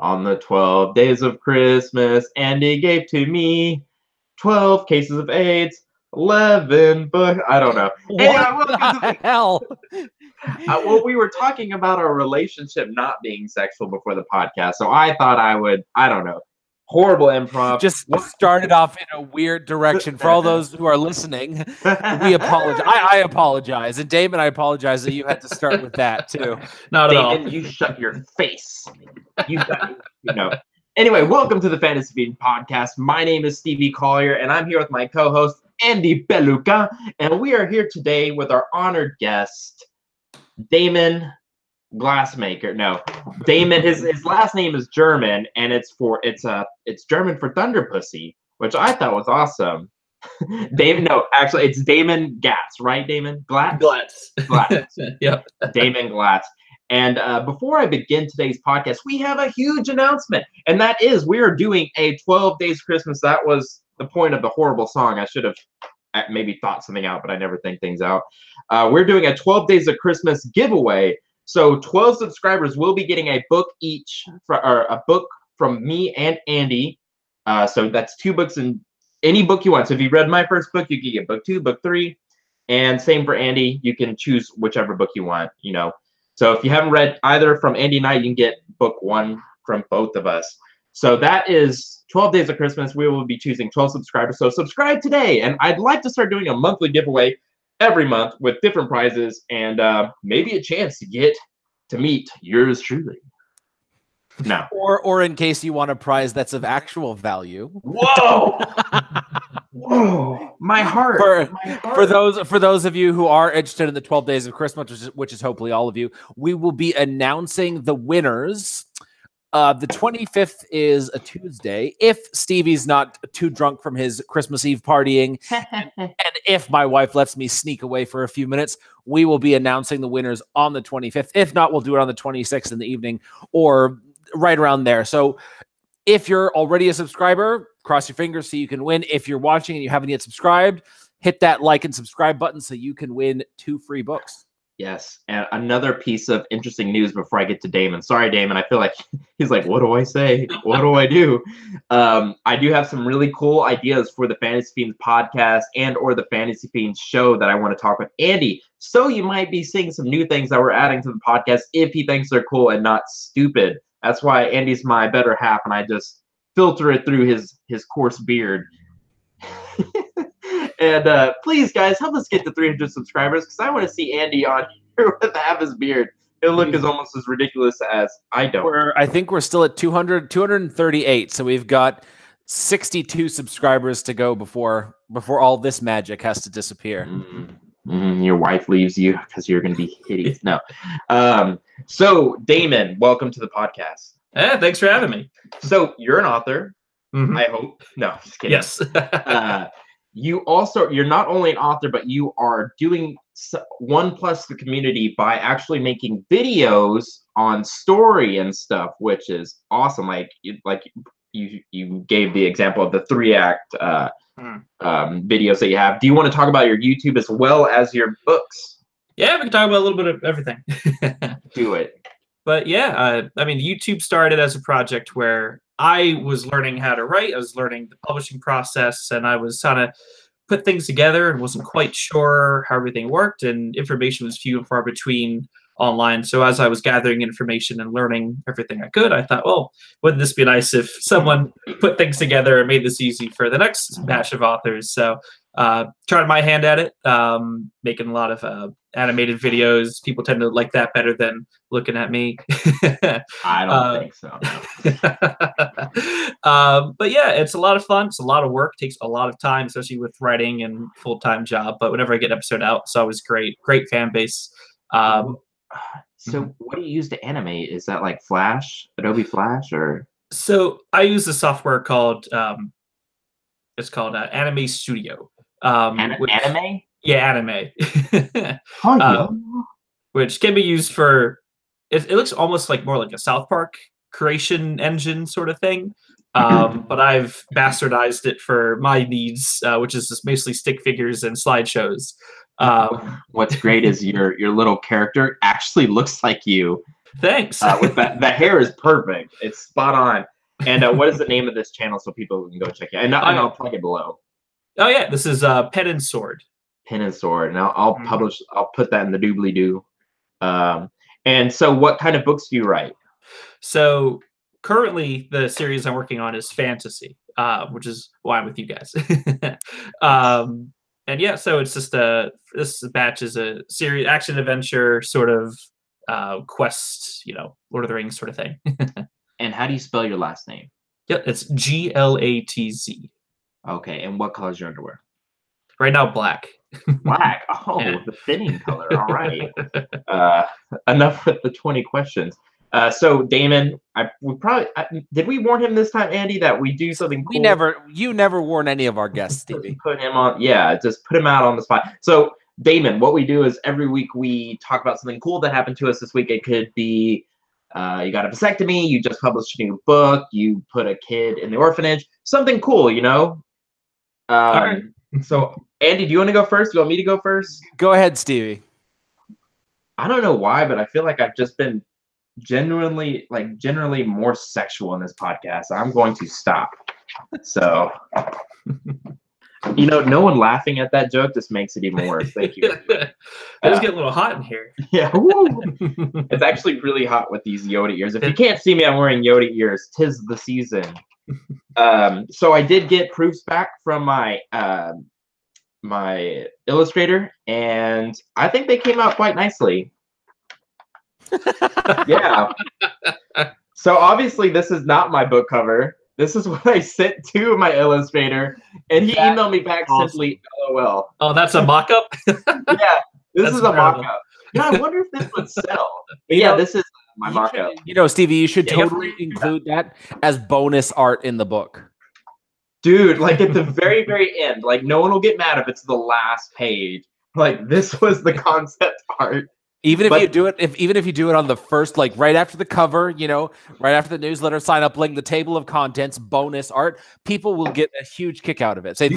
On the 12 days of Christmas, Andy gave to me 12 cases of AIDS, 11 books. I don't know. What the hell? Well, we were talking about our relationship not being sexual before the podcast, so I thought I would, I don't know, horrible improv. Just started off in a weird direction. For all those who are listening, we apologize. I apologize. And Damon, I apologize that you had to start with that too. Not at all. Damon, you shut your face. Anyway, welcome to the Fantasy Fiends podcast. My name is Stevie Collier, and I'm here with my co-host, Andy Beluca, and we are here today with our honored guest, Damon Glassmaker. No, Damon. His last name is German, and it's German for Thunder Pussy, which I thought was awesome. Damon. No, actually, it's Damon Glatz, right? Damon Glatz. Yep. Damon Glatz. And before I begin today's podcast, we have a huge announcement, and that is we are doing a 12 Days Christmas. That was the point of the horrible song. I should have maybe thought something out, but I never think things out. We're doing a 12 Days of Christmas giveaway. So 12 subscribers will be getting a book each, or a book from me and Andy. So that's 2 books in any book you want. So if you read my first book, you can get book 2, book 3. And same for Andy. You can choose whichever book you want, So if you haven't read either from Andy and I, you can get book 1 from both of us. So that is 12 Days of Christmas. We will be choosing 12 subscribers. So subscribe today. And I'd like to start doing a monthly giveaway every month with different prizes and maybe a chance to meet yours truly. No. Or in case you want a prize that's of actual value. Whoa! Whoa! My heart. For those of you who are interested in the 12 Days of Christmas, which is hopefully all of you, we will be announcing the winners. The 25th is a Tuesday. If Stevie's not too drunk from his Christmas Eve partying, and if my wife lets me sneak away for a few minutes, we will be announcing the winners on the 25th. If not, we'll do it on the 26th in the evening or right around there. So if you're already a subscriber, cross your fingers so you can win. If you're watching and you haven't yet subscribed, hit that like and subscribe button so you can win 2 free books. Yes, and another piece of interesting news before I get to Damon. Sorry, Damon. I feel like he's like, what do I say? What do I do? I do have some really cool ideas for the Fantasy Fiends podcast and or the Fantasy Fiends show that I want to talk with Andy. So you might be seeing some new things that we're adding to the podcast if he thinks they're cool and not stupid. That's why Andy's my better half, and I just filter it through his coarse beard. And please, guys, help us get to 300 subscribers because I want to see Andy on here with half his beard. He'll look almost as ridiculous as I don't. I think we're still at 238, so we've got 62 subscribers to go before all this magic has to disappear. Your wife leaves you because you're going to be hideous. No. So, Damon, welcome to the podcast. Thanks for having me. So, you're an author, I hope. No, just kidding. Yes. You're not only an author, but you are doing one plus the community by actually making videos on story and stuff, which is awesome. Like you gave the example of the 3-act videos that you have. Do you want to talk about your YouTube as well as your books? Yeah, we can talk about a little bit of everything. Do it. But yeah, I mean, YouTube started as a project where I was learning how to write. I was learning the publishing process, and I was trying to put things together and wasn't quite sure how everything worked, and information was few and far between online. So as I was gathering information and learning everything I could, I thought, well, wouldn't this be nice if someone put things together and made this easy for the next batch of authors? So tried my hand at it, making a lot of animated videos. People tend to like that better than looking at me. I don't think so. No. But yeah, it's a lot of fun. It's a lot of work. Takes a lot of time, especially with writing and full-time job. But whenever I get an episode out, it's always great. Great fan base. So what do you use to animate? Is that like Flash, Adobe Flash, or? So I use a software called Anime Studio. Anime? Yeah, Anime. Yeah. Which can be used for. It looks almost like more like a South Park creation engine sort of thing. But I've bastardized it for my needs, which is just basically stick figures and slideshows. What's great is your little character actually looks like you. Thanks. With that, the hair is perfect. It's spot on. And what is the name of this channel so people can go check it? And I'll plug it below. Oh yeah, this is Pen and Sword. Pen and Sword. And I'll publish. I'll put that in the doobly doo. And so, what kind of books do you write? So currently, the series I'm working on is fantasy, which is why I'm with you guys. And yeah, so it's just this batch is a series action adventure sort of quest, Lord of the Rings sort of thing. And how do you spell your last name? Yep, it's Glatz. Okay, and what color is your underwear? Right now, black. Black. Oh, yeah. The fitting color. All right. Enough with the 20 questions. So Damon, did we warn him this time, Andy, that we do something cool? You never warn any of our guests, Stevie. Put him on, just put him out on the spot. So Damon, what we do is every week we talk about something cool that happened to us this week. It could be you got a vasectomy, you just published a new book, you put a kid in the orphanage, something cool, All right. So Andy, do you want to go first? Do you want me to go first? Go ahead, Stevie. I don't know why, but I feel like I've just been generally more sexual in this podcast. I'm going to stop. So, no one laughing at that joke just makes it even worse. Thank you. It was getting a little hot in here. Yeah. It's actually really hot with these Yoda ears. If you can't see me, I'm wearing Yoda ears. 'Tis the season. So I did get proofs back from my my illustrator, and I think they came out quite nicely. Yeah. So obviously this is not my book cover. This is what I sent to my illustrator, and he emailed me back simply LOL. Oh, that's a mock-up? Yeah, this is a mock-up. Yeah, I wonder if this would sell. But yeah, this is my mock-up. Stevie, you should totally include that as bonus art in the book. Dude, like at the very, very end, like no one will get mad if it's the last page. Like this was the concept art. Even if you do it on the first, like right after the cover, right after the newsletter sign up link, the table of contents, bonus art, people will get a huge kick out of it. Say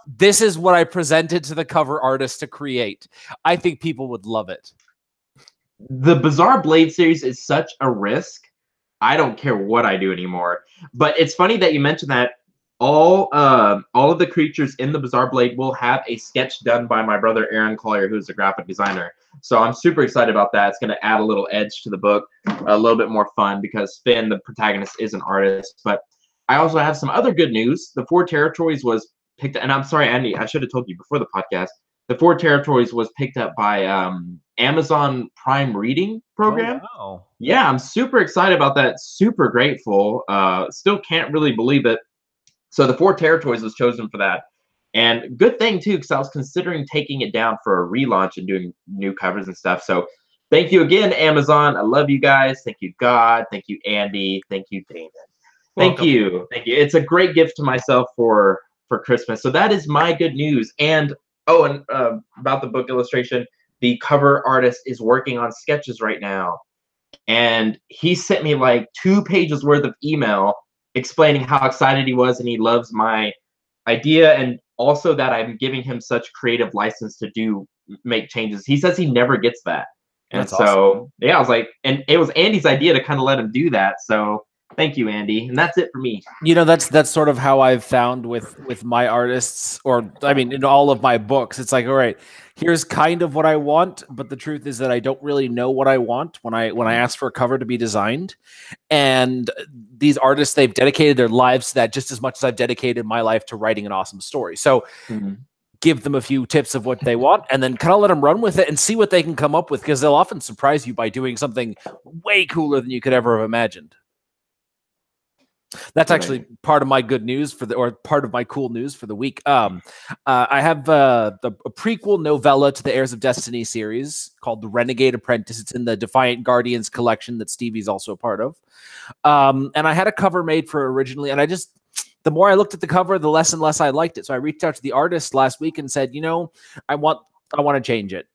this is what I presented to the cover artist to create. I think people would love it. The Bizarre Blade series is such a risk. I don't care what I do anymore. But it's funny that you mentioned that. All of the creatures in the Bizarre Blade will have a sketch done by my brother Aaron Collier, who's a graphic designer. So I'm super excited about that. It's going to add a little edge to the book, a little bit more fun because Finn, the protagonist, is an artist. But I also have some other good news. The 4 Territories was picked up, and I'm sorry, Andy, I should have told you before the podcast. The 4 Territories was picked up by Amazon Prime Reading program. Oh, wow. Yeah, I'm super excited about that. Super grateful. Still can't really believe it. So the 4 Territories was chosen for that. And good thing, too, because I was considering taking it down for a relaunch and doing new covers and stuff. So thank you again, Amazon. I love you guys. Thank you, God. Thank you, Andy. Thank you, Damon. Thank you. Thank you. It's a great gift to myself for Christmas. So that is my good news. And, about the book illustration, the cover artist is working on sketches right now. And he sent me like 2 pages worth of email explaining how excited he was and he loves my idea, and also that I'm giving him such creative license to make changes. He says he never gets that. And that's awesome. Yeah, I was like, and it was Andy's idea to kind of let him do that. So thank you, Andy. And that's it for me. That's sort of how I've found with my artists, or in all of my books. It's like, all right, here's kind of what I want, but the truth is that I don't really know what I want when I ask for a cover to be designed. And these artists, they've dedicated their lives to that just as much as I've dedicated my life to writing an awesome story. So give them a few tips of what they want and then kind of let them run with it and see what they can come up with, because they'll often surprise you by doing something way cooler than you could ever have imagined. That's actually part of my good news or part of my cool news for the week. I have a prequel novella to the Heirs of Destiny series called The Renegade Apprentice. It's in the Defiant Guardians collection that Stevie's also a part of. And I had a cover made for originally, and the more I looked at the cover, the less and less I liked it. So I reached out to the artist last week and said, I want to change it.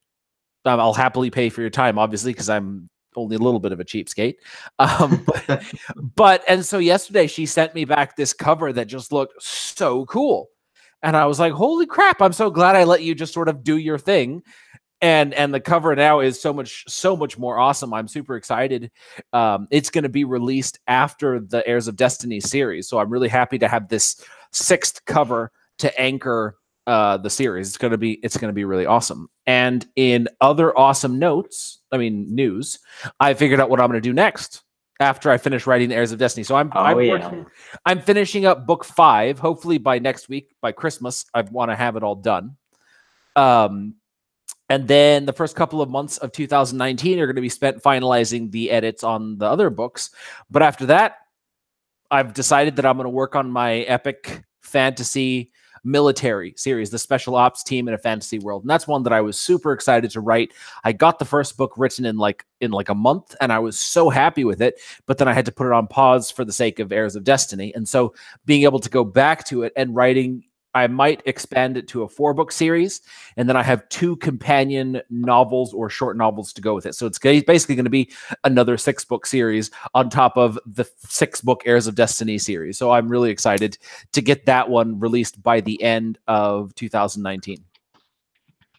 I'll happily pay for your time, obviously, because I'm only a little bit of a cheapskate. And so yesterday she sent me back this cover that just looked so cool. And I was like, holy crap, I'm so glad I let you just sort of do your thing. And the cover now is so much more awesome. I'm super excited. It's going to be released after the Heirs of Destiny series, so I'm really happy to have this 6th cover to anchor the series. It's going to be really awesome. And in other awesome news, I figured out what I'm going to do next after I finish writing the Heirs of Destiny. So I'm finishing up book 5. Hopefully by next week, by Christmas, I want to have it all done. And then the first couple of months of 2019 are going to be spent finalizing the edits on the other books. But after that, I've decided that I'm going to work on my epic fantasy military series, the special ops team in a fantasy world. And that's one that I was super excited to write. I got the first book written in like a month, and I was so happy with it. But then I had to put it on pause for the sake of Heirs of Destiny. And so being able to go back to it and writing, I might expand it to a 4-book series, and then I have 2 companion novels or short novels to go with it. So it's basically going to be another 6-book series on top of the 6-book Heirs of Destiny series. So I'm really excited to get that one released by the end of 2019.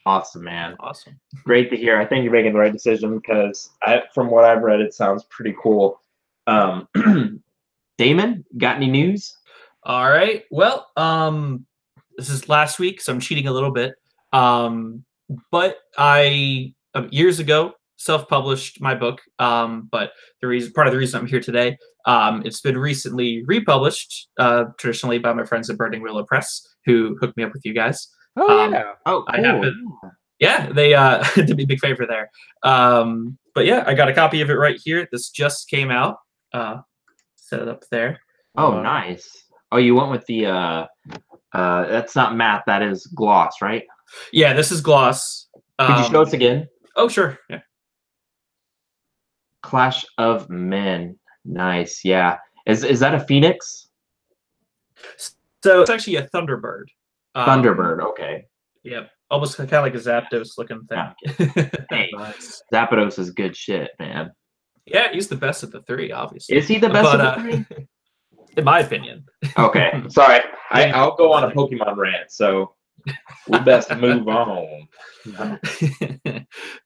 Awesome, man. Awesome. Great to hear. I think you're making the right decision because from what I've read, it sounds pretty cool. Damon, got any news? All right. Well, this is last week, so I'm cheating a little bit. But I years ago self-published my book. But part of the reason I'm here today, it's been recently republished, traditionally by my friends at Burning Willow Press, who hooked me up with you guys. Oh yeah. Oh, cool. I happen. Yeah, they did me a big favor there. But yeah, I got a copy of it right here. This just came out. Set it up there. Oh, nice. Oh, you went with the that's not matte, that is gloss, right? Yeah, this is gloss. Could you show us again? Oh, sure. Yeah. Clash of Men. Nice. Yeah. Is that a phoenix? So it's actually a Thunderbird. Thunderbird. Okay. Yep. Almost kind of like a Zapdos looking thing. Yeah. Hey, Zapdos is good shit, man. Yeah, he's the best of the 3, obviously. Is he the best of the 3? In my opinion. Okay. Sorry. I'll go on a Pokemon rant, so we best move on.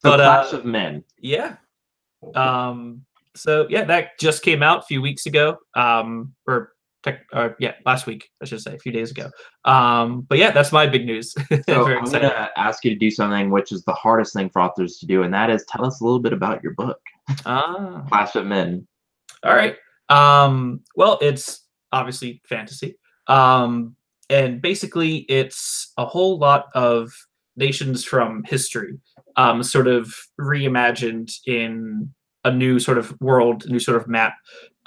Clash of Men. Yeah. So yeah, that just came out a few weeks ago. Last week, I should say, a few days ago. But yeah, that's my big news. So I'm going to ask you to do something which is the hardest thing for authors to do, and that is tell us a little bit about your book. Clash of Men. All right. Well, it's obviously fantasy. And basically it's a whole lot of nations from history, sort of reimagined in a new sort of world, new sort of map.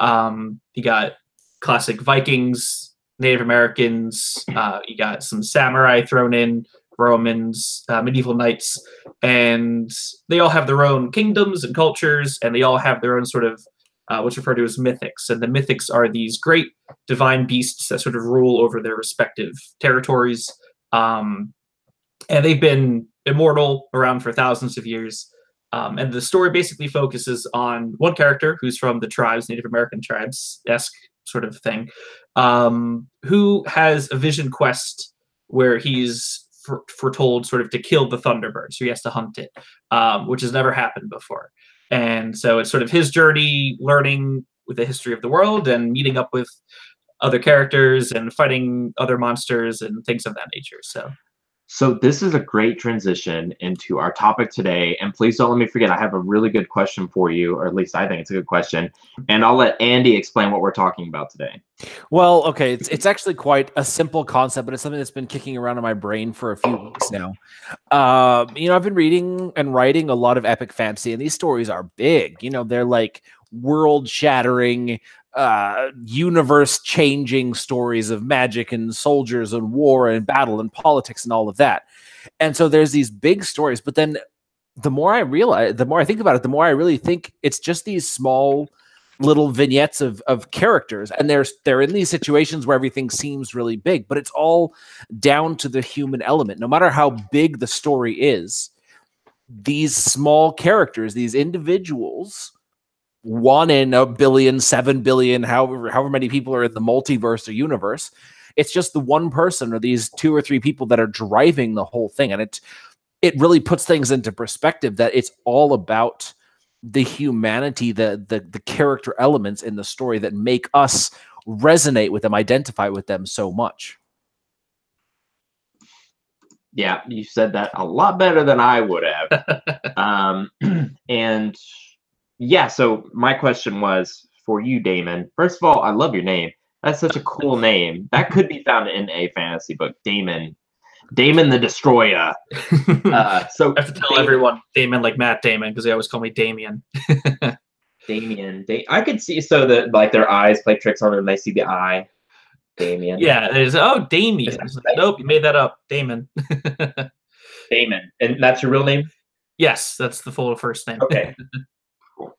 You got classic Vikings, Native Americans, you got some samurai thrown in, Romans, medieval knights, and they all have their own kingdoms and cultures, and they all have their own sort of what's referred to as mythics. And the mythics are these great divine beasts that sort of rule over their respective territories. And they've been immortal, around for thousands of years. And the story basically focuses on one character who's from the tribes, Native American tribes-esque sort of thing, who has a vision quest where he's foretold sort of to kill the Thunderbird. So he has to hunt it, which has never happened before. And so it's sort of his journey learning with the history of the world and meeting up with other characters and fighting other monsters and things of that nature. So this is a great transition into our topic today. And please don't let me forget, I have a really good question for you, or at least I think it's a good question. And I'll let Andy explain what we're talking about today. Well, okay, it's actually quite a simple concept, but it's something that's been kicking around in my brain for a few weeks now. I've been reading and writing a lot of epic fantasy, and these stories are big. They're like world-shattering, universe-changing stories of magic and soldiers and war and battle and politics and all of that. And so there's these big stories, but then the more I think about it, the more I really think it's just these small little vignettes of characters, and they're in these situations where everything seems really big, but it's all down to the human element. No matter how big the story is, these small characters, these individuals, 1 in a billion, 7 billion, however many people are in the multiverse or universe, it's just the one person or these 2 or 3 people that are driving the whole thing. And it really puts things into perspective that it's all about the humanity, the character elements in the story that make us resonate with them, identify with them so much. Yeah, you said that a lot better than I would have. And yeah, so my question was for you, Damon. First of all, I love your name. That's such a cool name. That could be found in a fantasy book. Damon the Destroyer. So I have to tell everyone Damon like Matt Damon because they always call me Damien. Damien. I could see so that like their eyes play tricks on them and they see the eye. Damien. Yeah, it is. Oh, Damien. Like, nope, you made that up. Damon. Damon. And that's your real name? Yes, that's the full first name. Okay. Cool.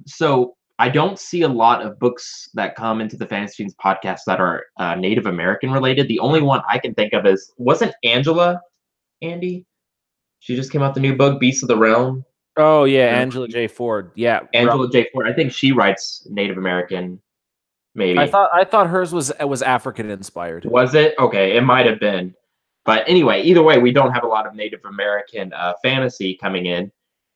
So I don't see a lot of books that come into the Fantasy Fiends podcast that are Native American related. The only one I can think of wasn't Angela, Andy? She just came out the new book, Beasts of the Realm. Oh yeah, Angela J. Ford. Yeah, Angela J. Ford. I think she writes Native American. Maybe I thought hers was African inspired. Was it? Okay, it might have been. But anyway, either way, we don't have a lot of Native American fantasy coming in.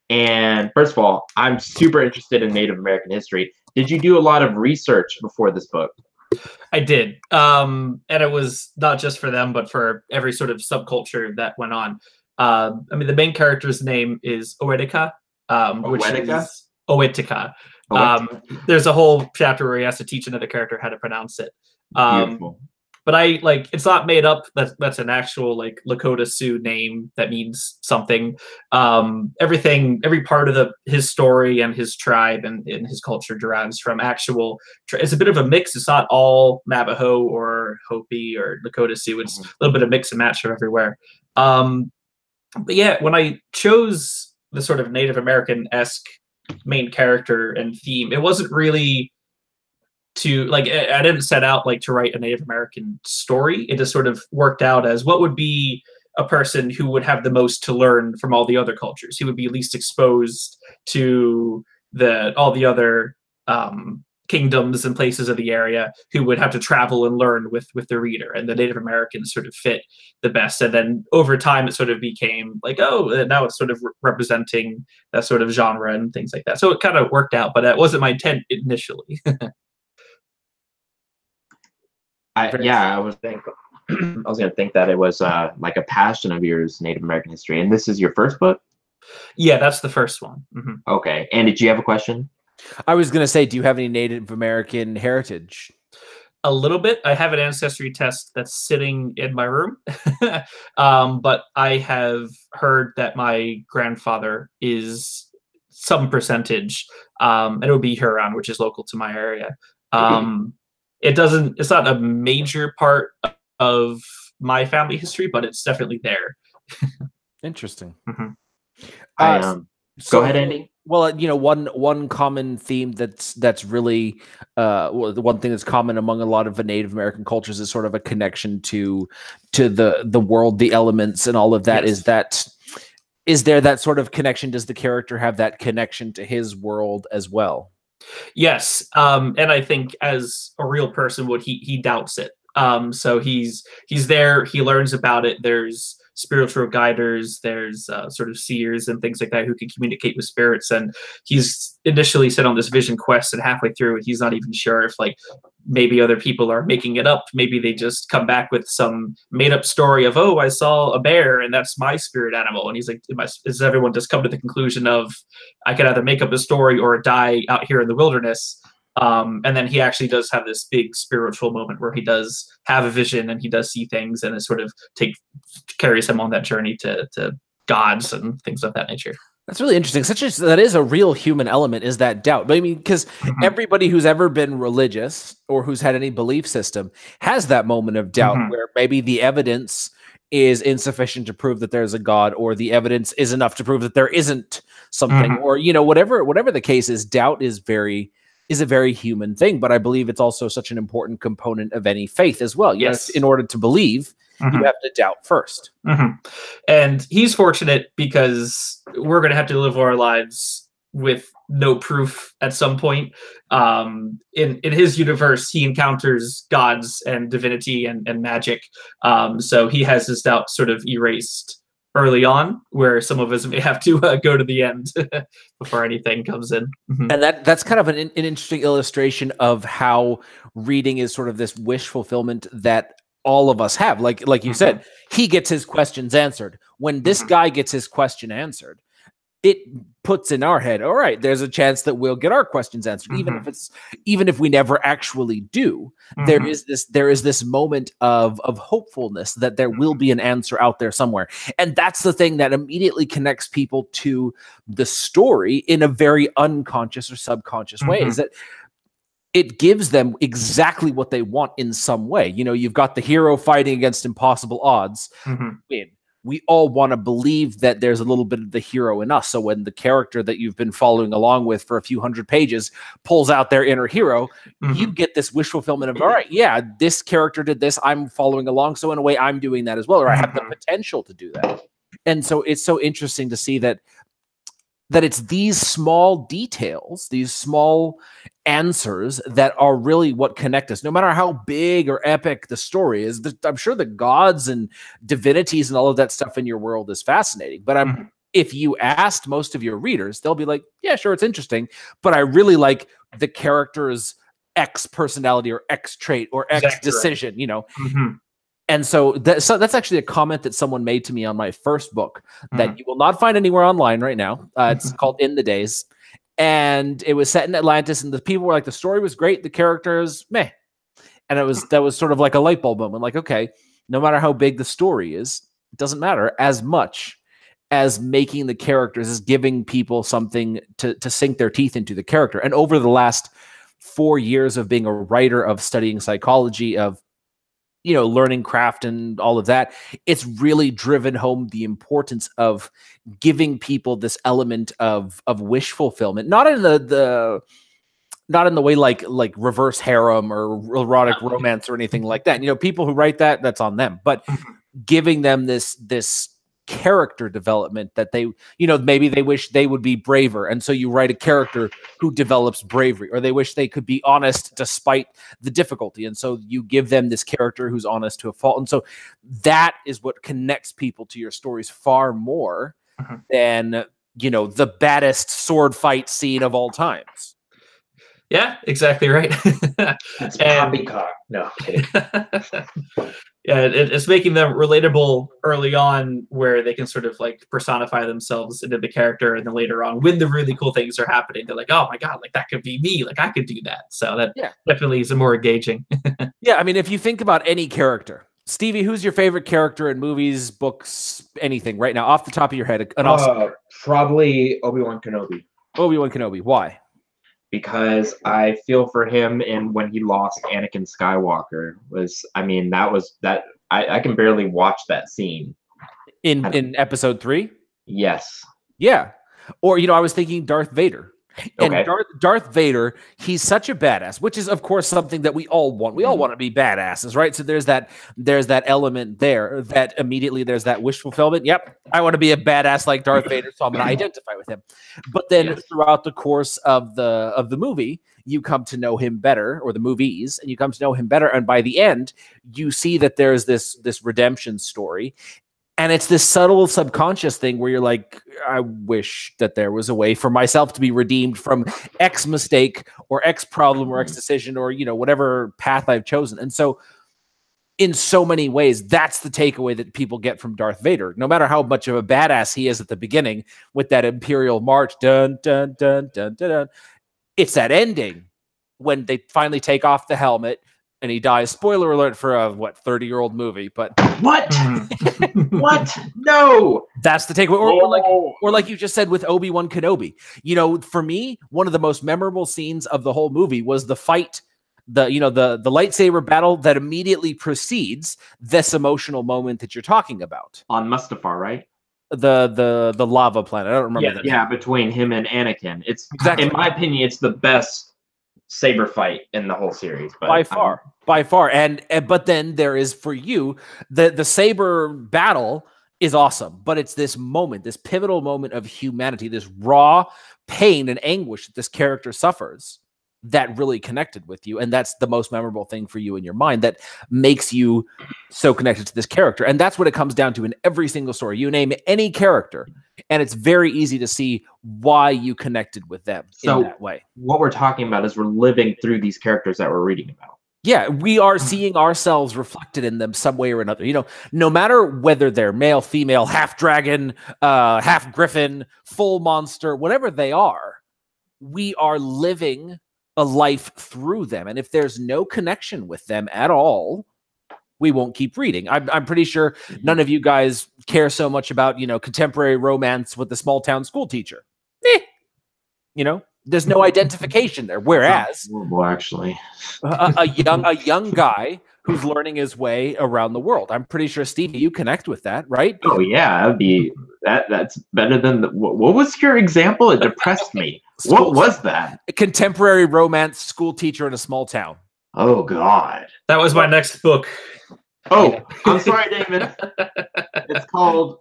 And first of all, I'm super interested in Native American history. Did you do a lot of research before this book? I did. And it was not just for them, but for every sort of subculture that went on. I mean, the main character's name is Oetica, which is Oetica. There's a whole chapter where he has to teach another character how to pronounce it. Beautiful. But it's not made up. That's an actual like Lakota Sioux name that means something. Every part of his story and his tribe and his culture derives from actual. It's a bit of a mix. It's not all Navajo or Hopi or Lakota Sioux. It's a little bit of mix and match from everywhere. But yeah, when I chose the sort of Native American-esque main character and theme, it wasn't really I didn't set out to write a Native American story. It just sort of worked out as what would be a person who would have the most to learn from all the other cultures, who would be least exposed to all the other kingdoms and places of the area, who would have to travel and learn with the reader. And the Native Americans sort of fit the best. And then over time, it sort of became now it's sort of representing that sort of genre and things like that. So it kind of worked out, but that wasn't my intent initially. I was gonna think that it was like a passion of yours, Native American history. And this is your first book? Yeah, that's the first one. Mm-hmm. Okay. And did you have a question? I was gonna say, do you have any Native American heritage? A little bit. I have an ancestry test that's sitting in my room. But I have heard that my grandfather is some percentage, and it would be Huron, which is local to my area. It's not a major part of my family history, but it's definitely there. Interesting. Mm-hmm. Go ahead, Andy. Well, one common theme that's really the one thing that's common among a lot of the Native American cultures is sort of a connection to the world, the elements, and all of that. Yes. Is there that sort of connection? Does the character have that connection to his world as well? Yes, and I think as a real person would, he doubts it. So he's there. He learns about it. There's spiritual guiders, there's sort of seers and things like that who can communicate with spirits. And he's initially set on this vision quest, and halfway through, he's not even sure if maybe other people are making it up. Maybe they just come back with some made up story of, oh, I saw a bear and that's my spirit animal. And he's like, does everyone just come to the conclusion of I could either make up a story or die out here in the wilderness? And then he actually does have this big spiritual moment where he does have a vision and he does see things, and it sort of carries him on that journey to gods and things of that nature. That's really interesting. That is a real human element, is that doubt. But I mean, because everybody who's ever been religious or who's had any belief system has that moment of doubt where maybe the evidence is insufficient to prove that there's a God, or the evidence is enough to prove that there isn't something, or whatever the case is. Doubt is a very human thing, but I believe it's also such an important component of any faith as well. Yes, in order to believe, you have to doubt first. And he's fortunate because we're going to have to live our lives with no proof at some point. In his universe, he encounters gods and divinity and magic. So he has his doubt sort of erased early on, where some of us may have to go to the end before anything comes in. And that's kind of an interesting illustration of how reading is sort of this wish fulfillment that all of us have. Like you said, he gets his questions answered. When this guy gets his question answered, it puts in our head, all right, there's a chance that we'll get our questions answered, even if we never actually do. There is this moment of hopefulness that there will be an answer out there somewhere, and that's the thing that immediately connects people to the story in a very unconscious or subconscious way. Is that it gives them exactly what they want in some way. You know, you've got the hero fighting against impossible odds. We all want to believe that there's a little bit of the hero in us. So when the character that you've been following along with for a few hundred pages pulls out their inner hero, you get this wish fulfillment of, all right, yeah, this character did this, I'm following along, so in a way I'm doing that as well, or I have the potential to do that. And so it's so interesting to see that it's these small details, these small answers that are really what connect us. No matter how big or epic the story is, I'm sure the gods and divinities and all of that stuff in your world is fascinating. But if you asked most of your readers, they'll be like, yeah, sure, it's interesting, but I really like the character's X personality or X trait or X decision, you know? And so that's actually a comment that someone made to me on my first book that you will not find anywhere online right now. It's called In the Days. And it was set in Atlantis, and the people were like, the story was great, the characters, meh. And that was sort of like a light bulb moment. Like, okay, no matter how big the story is, it doesn't matter as much as making the characters, is giving people something to sink their teeth into the character. And over the last 4 years of being a writer, of studying psychology, of learning craft and all of that, it's really driven home the importance of giving people this element of wish fulfillment, not in the way like reverse harem or erotic romance or anything like that. People who write that's on them, but giving them this character development that they, maybe they wish they would be braver. And so you write a character who develops bravery, or they wish they could be honest despite the difficulty. And so you give them this character who's honest to a fault. And so that is what connects people to your stories far more than, the baddest sword fight scene of all times. Yeah, exactly right. That's poppycock. No, kidding. Yeah, it's making them relatable early on, where they can sort of like personify themselves into the character, and then later on, when the really cool things are happening, they're like, "Oh my god, like that could be me! Like I could do that." So that definitely is more engaging. Yeah, I mean, if you think about any character, Stevie, who's your favorite character in movies, books, anything right now, off the top of your head? Probably Obi-Wan Kenobi. Obi-Wan Kenobi. Why? Because I feel for him, and when he lost Anakin Skywalker I can barely watch that scene. In episode 3? Yes. Yeah. Or, I was thinking Darth Vader. And Darth Vader, he's such a badass, which is, of course, something that we all want. We all want to be badasses, right? So there's that element there that immediately there's that wish fulfillment. Yep, I want to be a badass like Darth Vader, so I'm going to identify with him. But then throughout the course of the movie, you come to know him better, or the movies, and you come to know him better. And by the end, you see that there's this redemption story. And it's this subtle subconscious thing where you're like, I wish that there was a way for myself to be redeemed from X mistake or X problem or X decision, or, whatever path I've chosen. And so in so many ways, that's the takeaway that people get from Darth Vader. No matter how much of a badass he is at the beginning with that Imperial March, dun, dun, dun, dun, dun, dun. It's that ending when they finally take off the helmet and he dies. Spoiler alert for a 30-year-old movie, but what? What? No. That's the takeaway. Or like you just said with Obi-Wan Kenobi. For me, one of the most memorable scenes of the whole movie was the fight, the lightsaber battle that immediately precedes this emotional moment that you're talking about. On Mustafar, right? The lava planet. I don't remember that. Yeah, between him and Anakin. It's in my opinion, it's the best saber fight in the whole series, but by far. And but then there is, for you, the saber battle is awesome, but it's this moment, this pivotal moment of humanity, this raw pain and anguish that this character suffers, that really connected with you, and that's the most memorable thing for you in your mind that makes you so connected to this character. And that's what it comes down to in every single story. You name any character, and it's very easy to see why you connected with them in that way. What we're talking about is we're living through these characters that we're reading about. Yeah, we are seeing ourselves reflected in them some way or another. You know, no matter whether they're male, female, half dragon, half griffin, full monster, whatever they are, we are living a life through them. And if there's no connection with them at all, we won't keep reading. I'm pretty sure none of you guys care so much about, you know, contemporary romance with the small town school teacher. You know, there's no identification there. Whereas, well, actually, a young guy who's learning his way around the world. I'm pretty sure, Stevie, you connect with that, right? Oh yeah, that'd be that's better than what was your example? It depressed me. What was that? A contemporary romance school teacher in a small town. Oh God, that was my next book. Oh, I'm sorry, Damon. It's called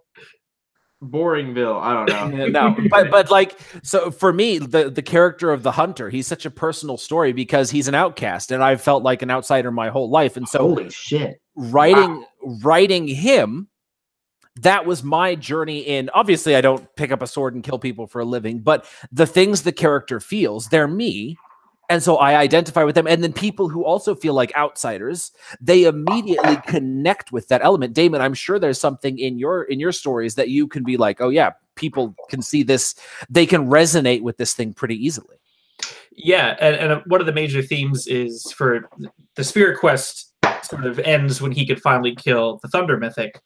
Boringville. I don't know. No, but like, so for me, the character of the hunter, he's such a personal story because he's an outcast, and I've felt like an outsider my whole life. And so, holy shit, writing him, that was my journey in. Obviously, I don't pick up a sword and kill people for a living, but the things the character feels, they're me. And so I identify with them. And then people who also feel like outsiders, they immediately connect with that element. Damon, I'm sure there's something in your stories that you can be like, oh yeah, people can see this. They can resonate with this thing pretty easily. Yeah. And one of the major themes is for the Spirit Quest sort of ends when he could finally kill the Thunder Mythic.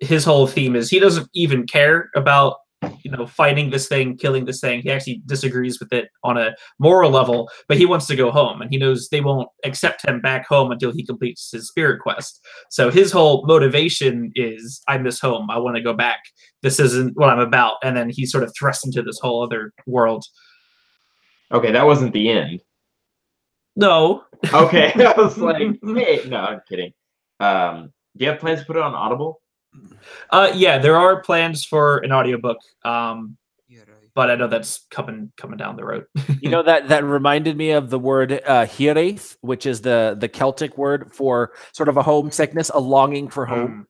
His whole theme is he doesn't even care about, you know, fighting this thing, killing this thing. He actually disagrees with it on a moral level, but he wants to go home, and he knows they won't accept him back home until he completes his Spirit Quest. So his whole motivation is, I miss home. I want to go back. This isn't what I'm about. And then he's sort of thrust into this whole other world. Okay, that wasn't the end. No. Okay, I was like, hey, no, I'm kidding. Do you have plans to put it on Audible? Yeah, there are plans for an audiobook, but I know that's coming down the road. You know, that reminded me of the word hiraeth, which is the Celtic word for sort of a homesickness, a longing for home.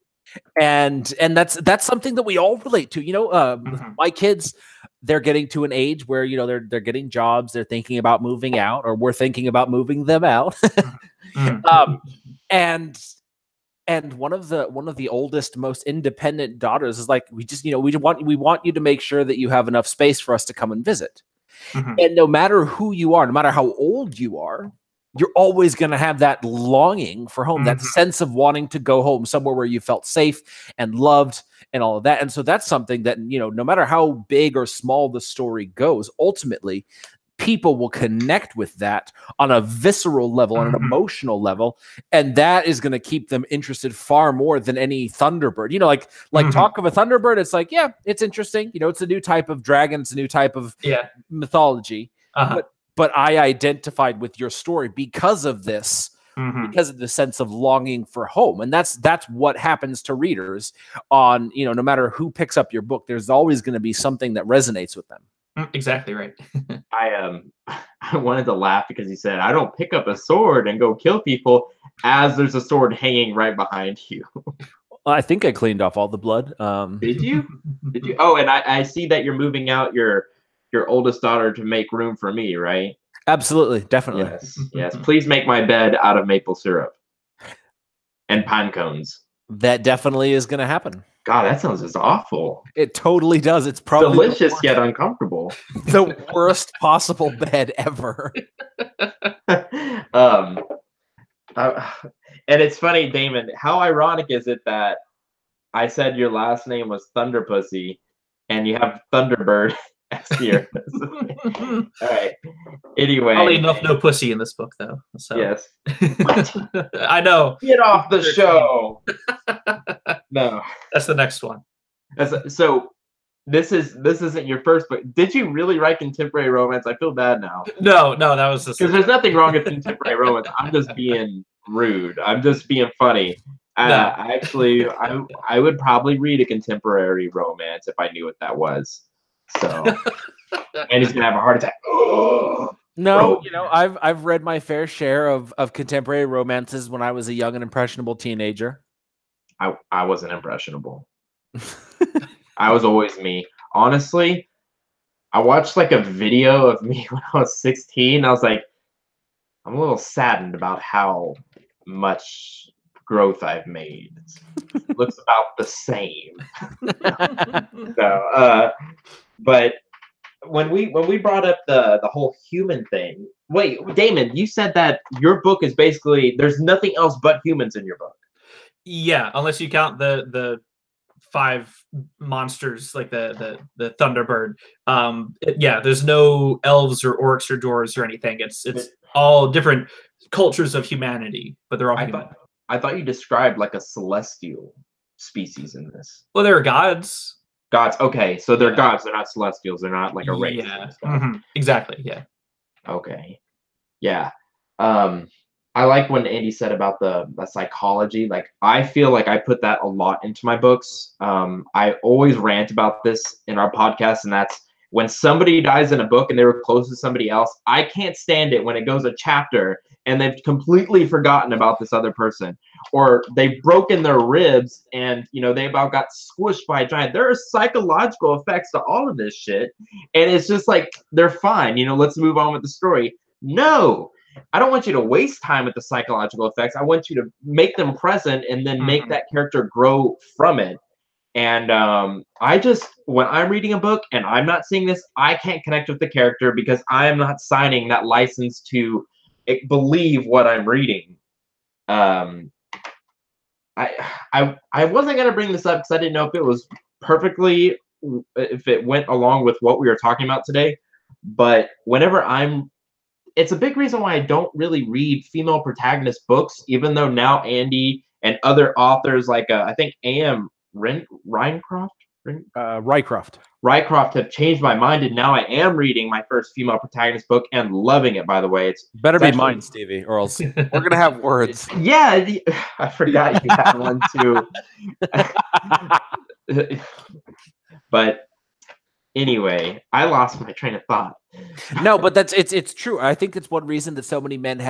And that's something that we all relate to. You know, my kids, they're getting to an age where, you know, they're getting jobs, they're thinking about moving out, or we're thinking about moving them out. And one of the oldest, most independent daughters is like, we want you to make sure that you have enough space for us to come and visit. And no matter who you are, no matter how old you are, you're always going to have that longing for home, that sense of wanting to go home, somewhere where you felt safe and loved and all of that. And so that's something that, you know, no matter how big or small the story goes, ultimately people will connect with that on a visceral level, on an emotional level, and that is going to keep them interested far more than any Thunderbird. You know, like talk of a Thunderbird, it's like, yeah, it's interesting. You know, it's a new type of dragon, it's a new type of mythology. But I identified with your story because of this, because of the sense of longing for home, and that's what happens to readers. On, you know, no matter who picks up your book, there's always going to be something that resonates with them. Exactly right. I wanted to laugh because he said, I don't pick up a sword and go kill people, as there's a sword hanging right behind you. I think I cleaned off all the blood. Did you? Oh, and I see that you're moving out your oldest daughter to make room for me, right? Absolutely, definitely. Yes. Please make my bed out of maple syrup and pine cones. That definitely is going to happen. God, that sounds just awful. It tototally does. It's probably delicious yet uncomfortable. The worst possible bed ever. And it's funny, Damon, how ironic is it that I said your last name was Thunderpussy and you have Thunderbird as your all right. Anyway. Probably enough no pussy in this book though. So. Yes. I know. Get off the show. No. That's the next one. So this isn't your first book. Did you really write contemporary romance? I feel bad now. No, that was because there's nothing wrong with contemporary romance. I'm just being rude. I'm just being funny. No. Actually, I would probably read a contemporary romance if I knew what that was. So, and he's gonna have a heart attack. No, I've read my fair share of contemporary romances when I was a young and impressionable teenager. I wasn't impressionable. I was always me. Honestly, I watched like a video of me when I was 16. I was like, I'm a little saddened about how much growth I've made. It looks about the same. So, but when we brought up the whole human thing, wait, Damon, you said that your book is basically there's nothing else but humans in your book. Yeah, unless you count the 5 monsters like the Thunderbird. Yeah, there's no elves or orcs or dwarves or anything. It's all different cultures of humanity, but they're all human. I thought you described like a celestial species in this. Well, there are gods. Gods. Okay, so they're gods. They're not celestials. They're not like a race. Yeah. Exactly. Yeah. Okay. Yeah. I like when Andy said about the psychology. Like, I feel like I put that a lot into my books. I always rant about this in our podcast, and that's when somebody dies in a book and they were close to somebody else. I can't stand it when it goes a chapter and they've completely forgotten about this other person, or they've broken their ribs and they about got squished by a giant. There are psychological effects to all of this shit, and it's just like they're fine. Let's move on with the story. No, I don't want you to waste time with the psychological effects. I want you to make them present and then make that character grow from it. And when I'm reading a book and I'm not seeing this, I can't connect with the character because I am not signing that license to believe what I'm reading. I wasn't gonna bring this up because I didn't know if it went along with what we were talking about today. But it's a big reason why I don't really read female protagonist books, even though now Andy and other authors like I think A.M. Rycroft have changed my mind, and now I am reading my first female protagonist book and loving it. By the way, it's be mine, Stevie, or else we're gonna have words. Yeah, I forgot you had one too. But anyway, I lost my train of thought. No, but it's true. I think that's one reason that so many men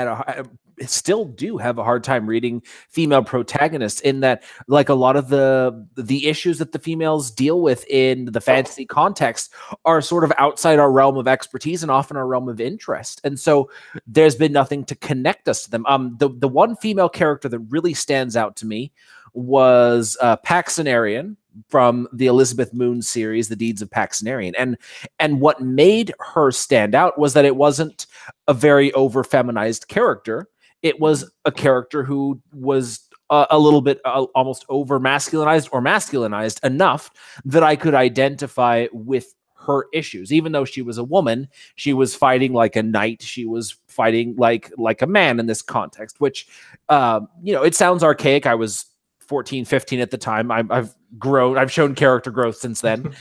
still do have a hard time reading female protagonists, in that like a lot of the issues that the females deal with in the fantasy context are sort of outside our realm of expertise and often our realm of interest. And so there's been nothing to connect us to them. The one female character that really stands out to me was Paxenarian from the Elizabeth Moon series, The Deeds of Paxenarian. And what made her stand out was that it wasn't a very over-feminized character. It was a character who was a little bit almost over-masculinized or masculinized enough that I could identify with her issues. Even though she was a woman, she was fighting like a knight. She was fighting like a man in this context, which, it sounds archaic. I was 14, 15 at the time. I've grown. I've shown character growth since then.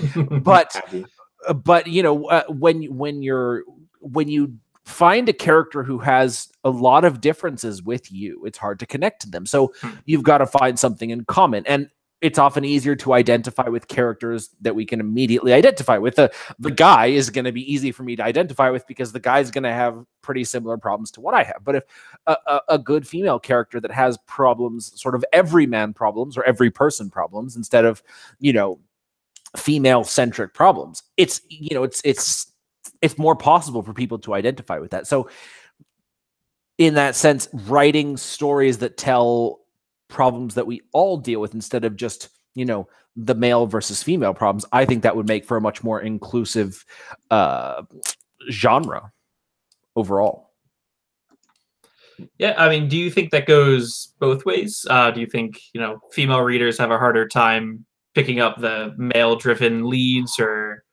But when you find a character who has a lot of differences with you, it's hard to connect to them. So you've got to find something in common. And it's often easier to identify with characters that we can immediately identify with. The guy is going to be easy for me to identify with because the guy's going to have pretty similar problems to what I have. But if a good female character that has problems, sort of everyman problems or every person problems, instead of, female centric problems, it's more possible for people to identify with that. So in that sense, writing stories that tell problems that we all deal with instead of just the male versus female problems, I think that would make for a much more inclusive genre overall. Yeah, I mean, do you think that goes both ways? Do you think female readers have a harder time picking up the male driven leads? Or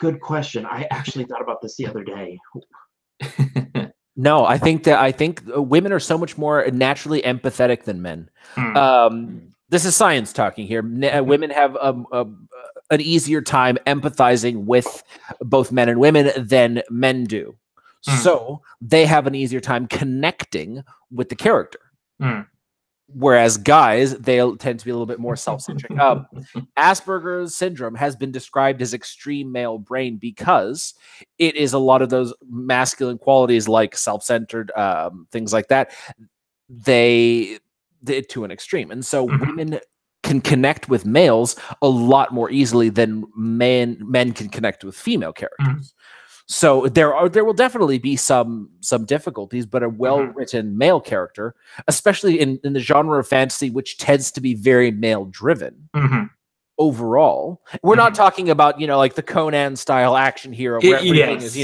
good question. I actually thought about this the other day. No, I think women are so much more naturally empathetic than men. This is science talking here. Women have an easier time empathizing with both men and women than men do. So they have an easier time connecting with the character. Whereas guys, they tend to be a little bit more self-centric. Asperger's syndrome has been described as extreme male brain because it is a lot of those masculine qualities like self-centered, things like that. They to an extreme. And so women can connect with males a lot more easily than men can connect with female characters. So there will definitely be some difficulties, but a well-written male character, especially in the genre of fantasy, which tends to be very male-driven overall. We're not talking about, like the Conan style action hero where everything is,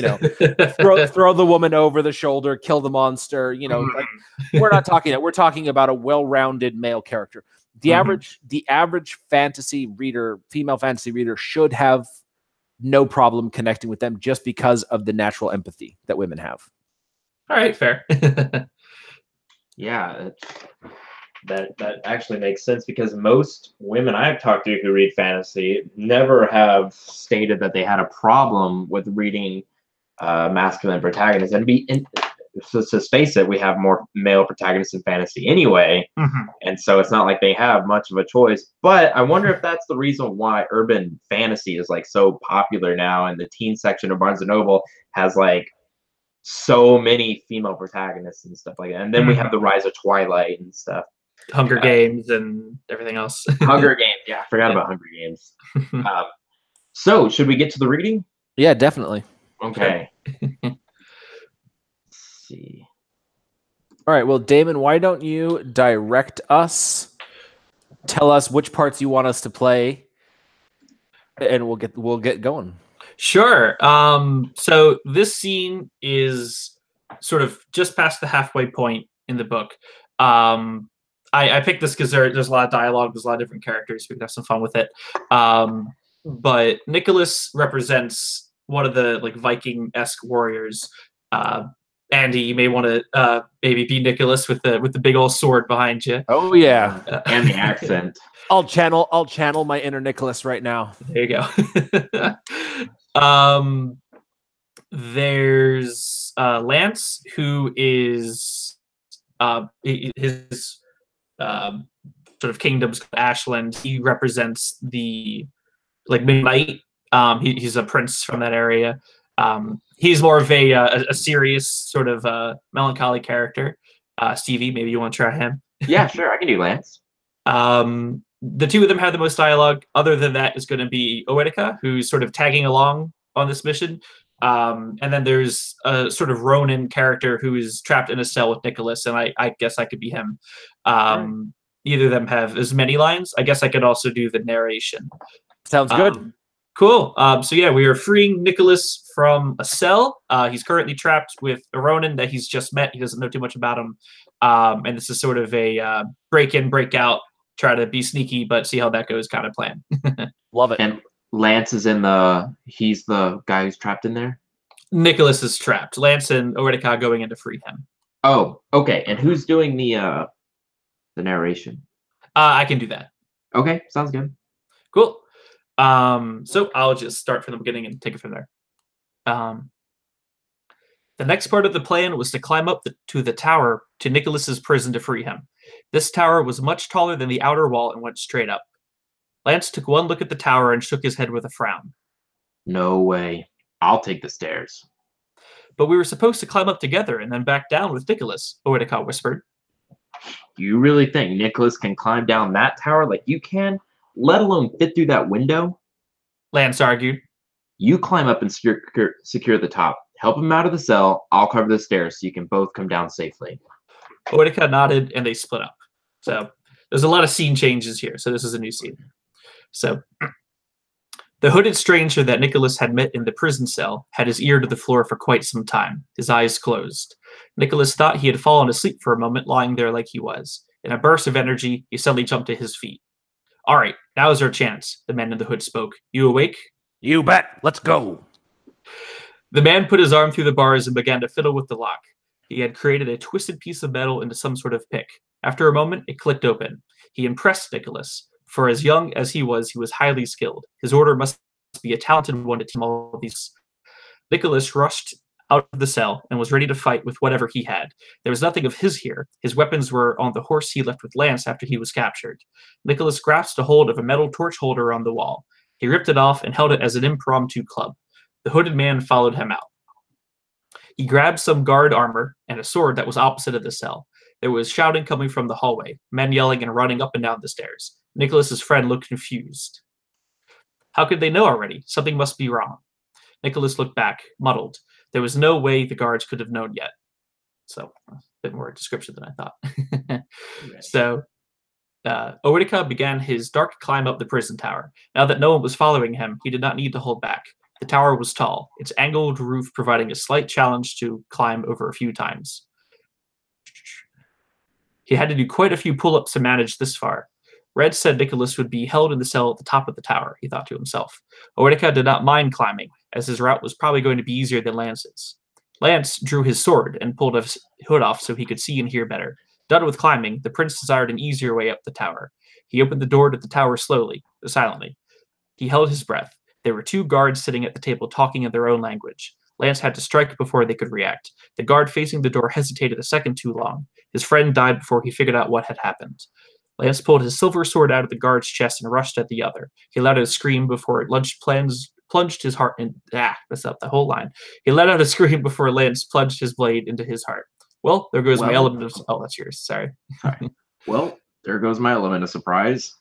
throw the woman over the shoulder, kill the monster, like we're not talking that. We're talking about a well-rounded male character. The average fantasy reader, female fantasy reader, should have no problem connecting with them just because of the natural empathy that women have. All right, fair. Yeah, that actually makes sense because most women I've talked to who read fantasy never have stated that they had a problem with reading masculine protagonists. So to face it, we have more male protagonists in fantasy anyway, and so it's not like they have much of a choice. But I wonder if that's the reason why urban fantasy is like so popular now, and the teen section of Barnes and Noble has like so many female protagonists and stuff like that. And then we have the rise of Twilight and stuff, Hunger Games and everything else. Hunger Games, yeah, I forgot about Hunger Games. So should we get to the reading? Yeah, definitely. Okay. All right, well, Damon, why don't you direct us? Tell us which parts you want us to play, and we'll get going. Sure. So this scene is sort of just past the halfway point in the book. I picked this because there's a lot of dialogue, there's a lot of different characters. We can have some fun with it. But Nicholas represents one of the like Viking-esque warriors. Andy, you may want to maybe be Nicholas with the big old sword behind you. Oh yeah, and the accent. I'll channel my inner Nicholas right now. There you go. There's Lance, who is his sort of kingdom's Ashland. He represents the like Midnight. He's a prince from that area. He's more of a serious sort of melancholy character. Stevie, maybe you want to try him? Yeah, sure. I can do Lance. The two of them have the most dialogue. Other than that is going to be Oetica, who's sort of tagging along on this mission. And then there's a sort of Ronin character who is trapped in a cell with Nicholas, and I guess I could be him. Neither of them have as many lines. I guess I could also do the narration. Sounds good. Cool. So yeah, we are freeing Nicholas from a cell. He's currently trapped with a Ronin that he's just met. He doesn't know too much about him. And this is sort of a break in, break out, try to be sneaky, but see how that goes kind of plan. Love it. And Lance is he's the guy who's trapped in there? Nicholas is trapped. Lance and Oetica going in to free him. Oh, okay. And who's doing the narration? I can do that. Okay, sounds good. Cool. So I'll just start from the beginning and take it from there. The next part of the plan was to climb up to the tower to Nicholas's prison to free him. This tower was much taller than the outer wall and went straight up. Lance took one look at the tower and shook his head with a frown. No way. I'll take the stairs. But we were supposed to climb up together and then back down with Nicholas, Oetica whispered. You really think Nicholas can climb down that tower like you can, let alone fit through that window? Lance argued. You climb up and secure the top. Help him out of the cell. I'll cover the stairs so you can both come down safely. Oetica nodded and they split up. So there's a lot of scene changes here. So this is a new scene. So the hooded stranger that Nicholas had met in the prison cell had his ear to the floor for quite some time, his eyes closed. Nicholas thought he had fallen asleep for a moment, lying there like he was. In a burst of energy, he suddenly jumped to his feet. All right, now's our chance, the man in the hood spoke. You awake? You bet. Let's go. The man put his arm through the bars and began to fiddle with the lock. He had created a twisted piece of metal into some sort of pick. After a moment, it clicked open. He impressed Nicholas. For as young as he was highly skilled. His order must be a talented one to team all of these. Nicholas rushed out of the cell and was ready to fight with whatever he had. There was nothing of his here. His weapons were on the horse he left with Lance after he was captured. Nicholas grasped a hold of a metal torch holder on the wall. He ripped it off and held it as an impromptu club. The hooded man followed him out. He grabbed some guard armor and a sword that was opposite of the cell. There was shouting coming from the hallway, men yelling and running up and down the stairs. Nicholas's friend looked confused. How could they know already? Something must be wrong. Nicholas looked back, muddled. There was no way the guards could have known yet. So, a bit more description than I thought. So, Oetica began his dark climb up the prison tower. Now that no one was following him, he did not need to hold back. The tower was tall, its angled roof providing a slight challenge to climb over a few times. He had to do quite a few pull-ups to manage this far. Red said Nicholas would be held in the cell at the top of the tower, he thought to himself. Oetica did not mind climbing, as his route was probably going to be easier than Lance's. Lance drew his sword and pulled his hood off so he could see and hear better. Done with climbing, the prince desired an easier way up the tower. He opened the door to the tower silently. He held his breath. There were 2 guards sitting at the table talking in their own language. Lance had to strike before they could react. The guard facing the door hesitated a second too long. His friend died before he figured out what had happened. Lance pulled his silver sword out of the guard's chest and rushed at the other. He let out a scream before it plunged his heart in. That's up the whole line. He let out a scream before Lance plunged his blade into his heart. Well, there goes my element of. Oh, that's yours. Sorry. Well, there goes my element of surprise.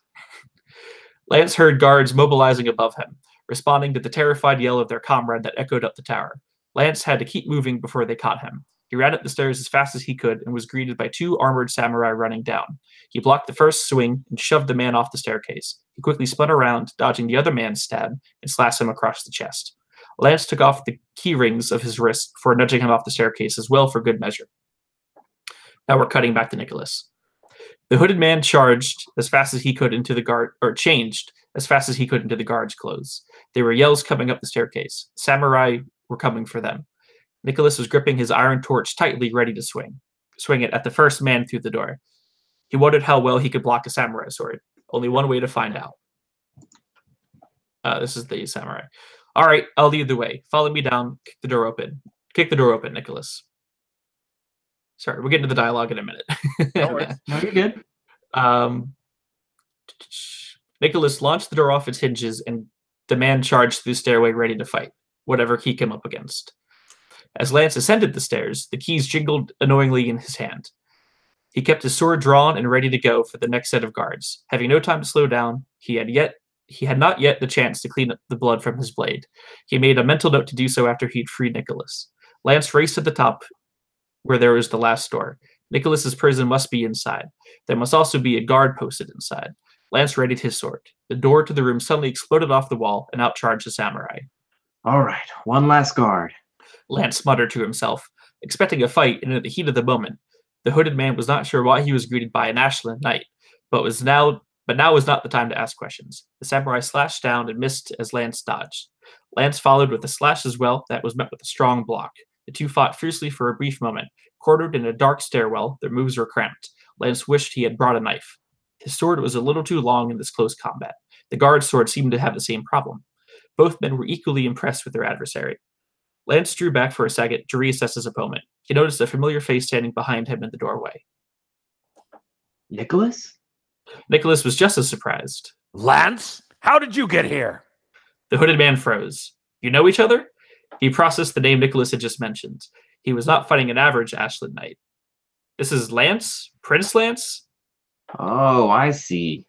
Lance heard guards mobilizing above him, responding to the terrified yell of their comrade that echoed up the tower. Lance had to keep moving before they caught him. He ran up the stairs as fast as he could and was greeted by 2 armored samurai running down. He blocked the first swing and shoved the man off the staircase. He quickly spun around, dodging the other man's stab, and slashed him across the chest. Lance took off the key rings of his wrist before nudging him off the staircase as well for good measure. Now we're cutting back to Nicholas. The hooded man changed as fast as he could into the guard's clothes. There were yells coming up the staircase. Samurai were coming for them. Nicholas was gripping his iron torch tightly, ready to swing it at the first man through the door. He wondered how well he could block a samurai sword. Only one way to find out. This is the samurai. All right, I'll lead the way. Follow me down. Kick the door open. Kick the door open, Nicholas. Sorry, we'll get into the dialogue in a minute. No worries. No, you're good. Nicholas launched the door off its hinges, and the man charged through the stairway ready to fight, whatever he came up against. As Lance ascended the stairs, the keys jingled annoyingly in his hand. He kept his sword drawn and ready to go for the next set of guards. Having no time to slow down, he had not yet the chance to clean up the blood from his blade. He made a mental note to do so after he'd freed Nicholas. Lance raced to the top where there was the last door. Nicholas's prison must be inside. There must also be a guard posted inside. Lance readied his sword. The door to the room suddenly exploded off the wall and outcharged the samurai. All right, one last guard. Lance muttered to himself, expecting a fight, and in the heat of the moment, the hooded man was not sure why he was greeted by an Ashland knight, but now was not the time to ask questions. The samurai slashed down and missed as Lance dodged. Lance followed with a slash as well that was met with a strong block. The 2 fought fiercely for a brief moment. Quartered in a dark stairwell, their moves were cramped. Lance wished he had brought a knife. His sword was a little too long in this close combat. The guard's sword seemed to have the same problem. Both men were equally impressed with their adversary. Lance drew back for a second to reassess his opponent. He noticed a familiar face standing behind him in the doorway. Nicholas? Nicholas was just as surprised. Lance, how did you get here? The hooded man froze. You know each other? He processed the name Nicholas had just mentioned. He was not fighting an average Ashland knight. This is Lance? Prince Lance? Oh, I see.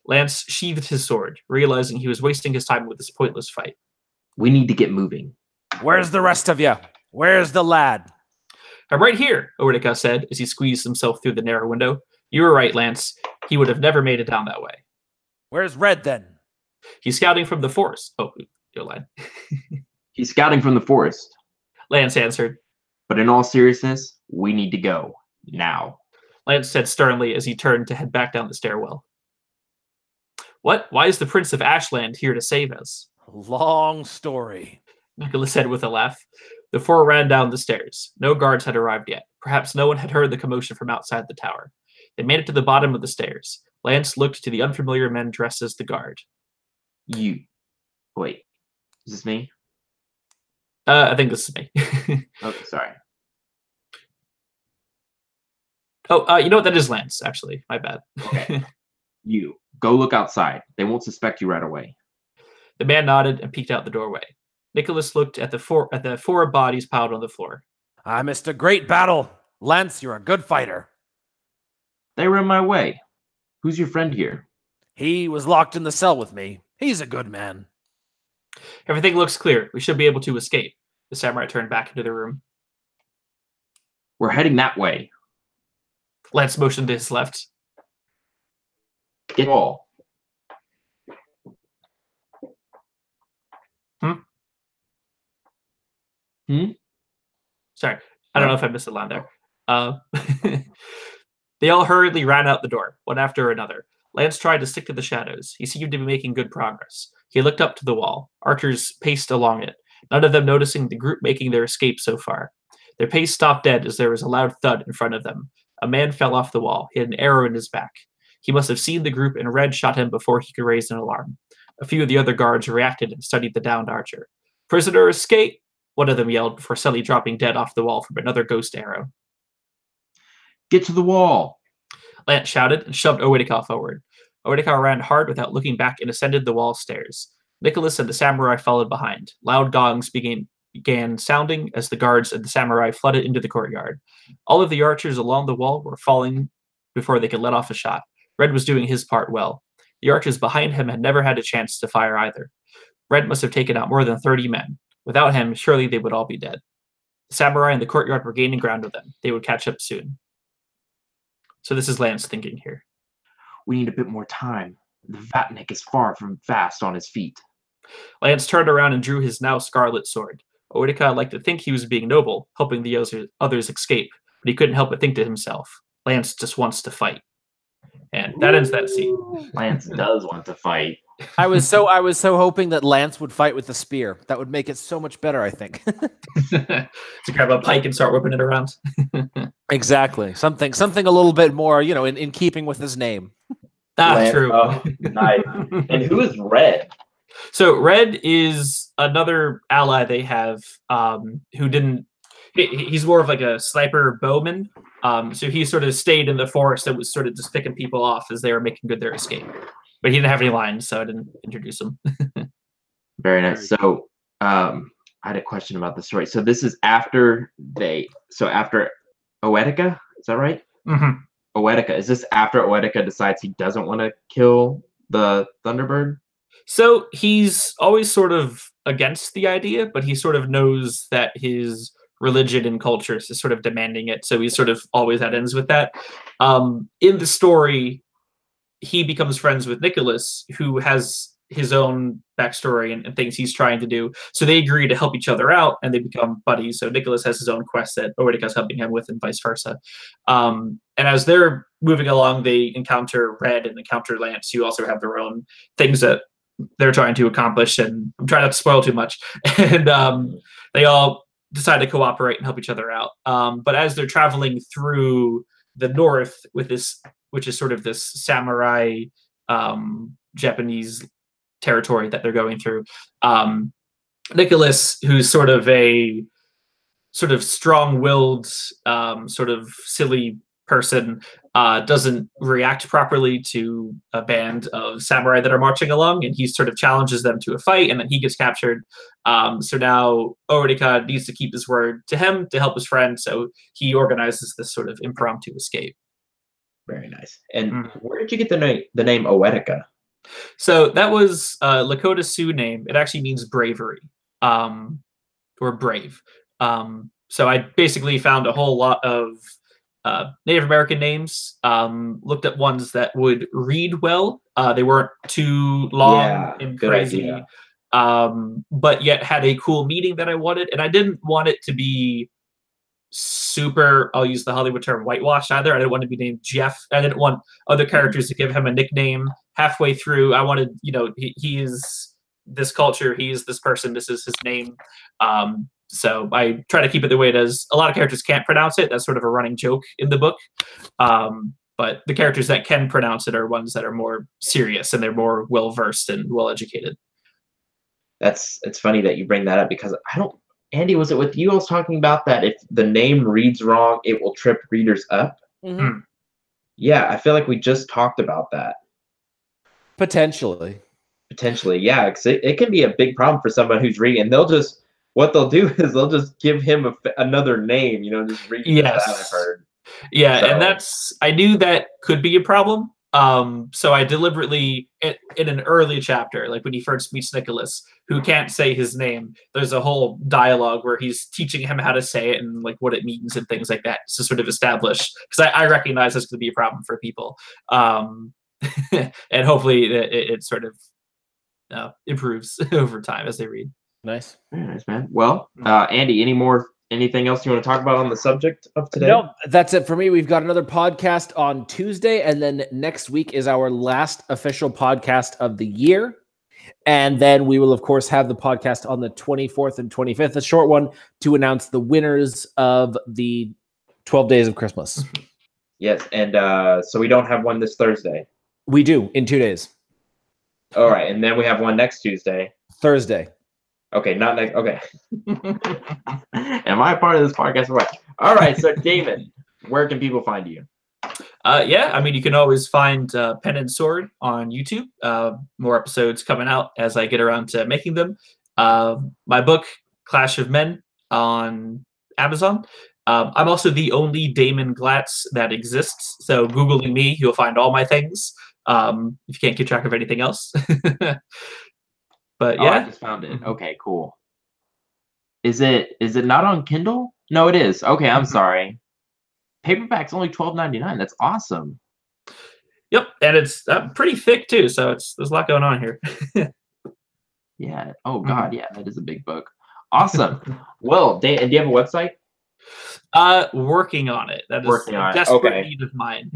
Lance sheathed his sword, realizing he was wasting his time with this pointless fight. We need to get moving. Where's the rest of you? Where's the lad? I'm right here, Oetica said as he squeezed himself through the narrow window. You were right, Lance. He would have never made it down that way. Where's Red then? He's scouting from the forest. Oh, your line. He's scouting from the forest. Lance answered. But in all seriousness, we need to go. Now. Lance said sternly as he turned to head back down the stairwell. What? Why is the Prince of Ashland here to save us? Long story. Nicholas said with a laugh. The 4 ran down the stairs. No guards had arrived yet. Perhaps no one had heard the commotion from outside the tower. They made it to the bottom of the stairs. Lance looked to the unfamiliar men dressed as the guard. Wait, is this me? I think this is me. Okay, sorry. Oh, you know what? That is Lance, actually. My bad. Okay. You go look outside. They won't suspect you right away. The man nodded and peeked out the doorway. Nicholas looked at the four bodies piled on the floor. I missed a great battle. Lance, you're a good fighter. They were in my way. Who's your friend here? He was locked in the cell with me. He's a good man. Everything looks clear. We should be able to escape. The samurai turned back into the room. We're heading that way. Lance motioned to his left. Get all. Sorry, I don't know if I missed a line there. They all hurriedly ran out the door, one after another. Lance tried to stick to the shadows. He seemed to be making good progress. He looked up to the wall. Archers paced along it, none of them noticing the group making their escape so far. Their pace stopped dead as there was a loud thud in front of them. A man fell off the wall. He had an arrow in his back. He must have seen the group, and Red shot him before he could raise an alarm. A few of the other guards reacted and studied the downed archer. "Prisoner, escape!" One of them yelled before suddenly dropping dead off the wall from another ghost arrow. Get to the wall. Lance shouted and shoved Oedika forward. Oedika ran hard without looking back and ascended the wall stairs. Nicholas and the samurai followed behind. Loud gongs began sounding as the guards and the samurai flooded into the courtyard. All of the archers along the wall were falling before they could let off a shot. Red was doing his part well. The archers behind him had never had a chance to fire either. Red must have taken out more than 30 men. Without him, surely they would all be dead. The samurai in the courtyard were gaining ground with them. They would catch up soon. So this is Lance thinking here. We need a bit more time. The Vatnik is far from fast on his feet. Lance turned around and drew his now scarlet sword. Oedika liked to think he was being noble, helping the others escape, but he couldn't help but think to himself, Lance just wants to fight. And that ends that scene. Lance does want to fight. I was so hoping that Lance would fight with the spear. That would make it so much better, I think. To grab a pike and start whipping it around. Exactly. Something a little bit more, in keeping with his name. That's true. Oh, nice. And who is Red? So Red is another ally they have who didn't... He's more of like a sniper bowman. So he sort of stayed in the forest and was sort of just picking people off as they were making good their escape. But he didn't have any lines, so I didn't introduce him. Very nice. So I had a question about the story. So this is after after Oedika, is that right? Mm-hmm. Oedika. Is this after Oedika decides he doesn't want to kill the Thunderbird? So he's always sort of against the idea, but he sort of knows that his religion and culture is sort of demanding it. So he's sort of always at ends with that. In the story, he becomes friends with Nicholas, who has his own backstory and things he's trying to do. So they agree to help each other out, and they become buddies. So Nicholas has his own quest that Oedika's helping him with, and vice versa. And as they're moving along, they encounter Red and encounter Lance, who also have their own things that they're trying to accomplish. And I'm trying not to spoil too much. And they all decide to cooperate and help each other out. But as they're traveling through the north with this, which is sort of this samurai Japanese territory that they're going through, Nicholas, who's sort of a strong-willed, sort of silly person, doesn't react properly to a band of samurai that are marching along, and he sort of challenges them to a fight, and then he gets captured. So now Oedika needs to keep his word to him to help his friend, so he organizes this sort of impromptu escape. Very nice. And where did you get the name Oedika? So that was Lakota Sioux name. It actually means bravery, or brave. So I basically found a whole lot of Native American names, looked at ones that would read well. They weren't too long and crazy, but yet had a cool meaning that I wanted. And I didn't want it to be super, I'll use the Hollywood term, whitewashed either. I didn't want to be named Jeff. I didn't want other characters to give him a nickname halfway through. I wanted, he is this culture, he is this person, this is his name. So I try to keep it the way it is. A lot of characters can't pronounce it. That's sort of a running joke in the book. But the characters that can pronounce it are ones that are more serious and they're more well-versed and well-educated. It's funny that you bring that up because Andy, was it with you I was talking about that if the name reads wrong, it will trip readers up? Mhm. Yeah, I feel like we just talked about that. Potentially. Potentially, yeah, 'cause it can be a big problem for someone who's reading, and what they'll do is they'll just give him another name, just read it as that, I've Yes. heard. Yeah, and So, I knew that could be a problem. So I deliberately, in an early chapter, like when he first meets Nicholas, who can't say his name, there's a whole dialogue where he's teaching him how to say it and like what it means and things like that to sort of establish, because I recognize this could be a problem for people. And hopefully it sort of improves over time as they read. Nice. very nice, man. Well, Andy, anything else you want to talk about on the subject of today? No, that's it for me. We've got another podcast on Tuesday, and then next week is our last official podcast of the year. And then we will, of course, have the podcast on the 24th and 25th, a short one, to announce the winners of the 12 Days of Christmas. Yes, and so we don't have one this Thursday. We do, in 2 days. All right, and then we have one next Tuesday. Thursday. Okay, not next. Okay. Am I a part of this podcast? Right. All right. So, Damon, where can people find you? Yeah, I mean, you can always find Pen and Sword on YouTube. More episodes coming out as I get around to making them. My book, Clash of Men, on Amazon. I'm also the only Damon Glatz that exists. So, Googling me, you'll find all my things. If you can't keep track of anything else. But yeah, I just found it. Okay, cool. Is it not on Kindle? No, it is. Okay, I'm sorry. Paperback's only $12.99. That's awesome. Yep, and it's pretty thick too. So there's a lot going on here. Yeah. Oh God, yeah, that is a big book. Awesome. Well, do you have a website? Working on it. That is Working on a it. desperate Okay. need of mine.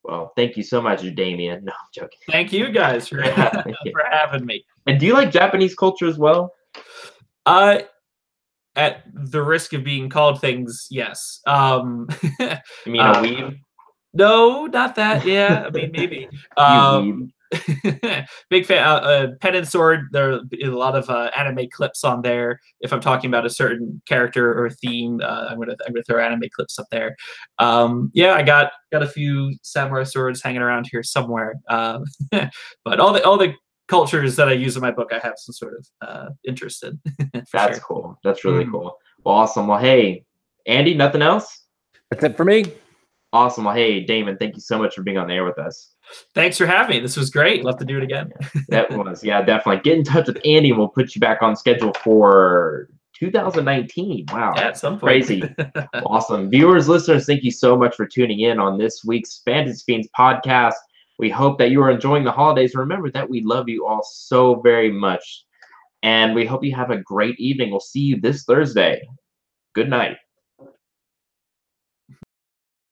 Well, thank you so much, Damien. No, I'm joking. Thank you guys for Thank you. for having me. And do you like Japanese culture as well? At the risk of being called things, yes. You mean a weeb? No, not that. Yeah, I mean maybe. Big fan. Pen and Sword. There are a lot of anime clips on there. If I'm talking about a certain character or theme, I'm gonna throw anime clips up there. Yeah, I got a few samurai swords hanging around here somewhere. But all the cultures that I use in my book, I have some sort of interest in. That's cool. That's really cool. Well, awesome. Well, hey, Andy, nothing else? That's it for me. Awesome. Well, hey, Damon, thank you so much for being on the air with us. Thanks for having me. This was great. Love to do it again. That was, yeah, definitely. Get in touch with Andy and we'll put you back on schedule for 2019. Wow. Yeah, at some point. Crazy. Awesome. Viewers, listeners, thank you so much for tuning in on this week's Fantasy Fiends podcast. We hope that you are enjoying the holidays. Remember that we love you all so very much. And we hope you have a great evening. We'll see you this Thursday. Good night.